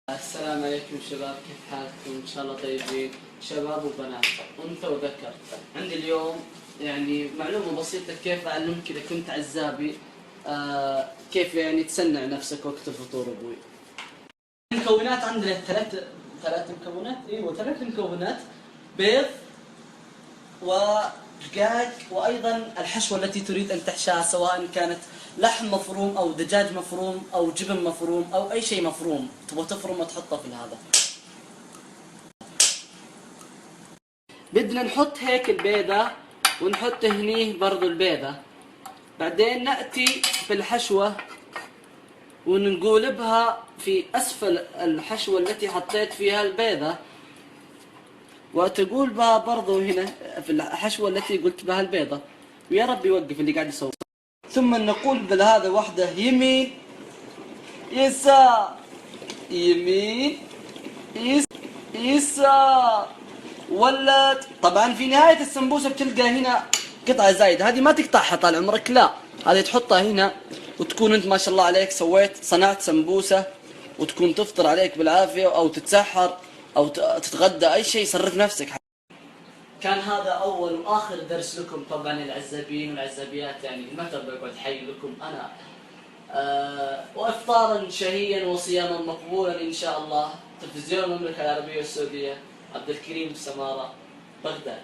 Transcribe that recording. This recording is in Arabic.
السلام عليكم شباب، كيف حالكم؟ ان شاء الله طيبين شباب وبنات انثى وذكر. عندي اليوم يعني معلومة بسيطة كيف اعلمك اذا كنت عزابي كيف يعني تصنع نفسك وقت الفطور ابوي. المكونات عندنا ثلاث مكونات، ثلاث مكونات: بيض ودجاج وايضا الحشوة التي تريد ان تحشاها، سواء كانت لحم مفروم او دجاج مفروم او جبن مفروم او اي شيء مفروم تبغى تفرمه تحطه في هذا. بدنا نحط هيك البيضة ونحط هنيه برضو البيضة، بعدين نأتي بالحشوة ونقولبها في أسفل الحشوة التي حطيت فيها البيضة، وتقول بها برضو هنا في الحشوة التي قلت بها البيضة، ويا رب يوقف اللي قاعد يصور. ثم نقول بهذا واحدة يمين يسار يمين يسار ولد. طبعا في نهاية السمبوسة بتلقى هنا قطعة زايدة، هذه ما تقطعها طال عمرك، لا هذه تحطها هنا وتكون انت ما شاء الله عليك صنعت سمبوسة، وتكون تفطر عليك بالعافية او تتسحر او تتغدى اي شيء، صرف نفسك. كان هذا اول واخر درس لكم طبعا العزابيين والعزابيات، يعني المكتب بقعد حي لكم انا، وافطارا شهيا وصياما مقبولا ان شاء الله. تلفزيون المملكة العربية السعودية، عبد الكريم سمارة، بغداد.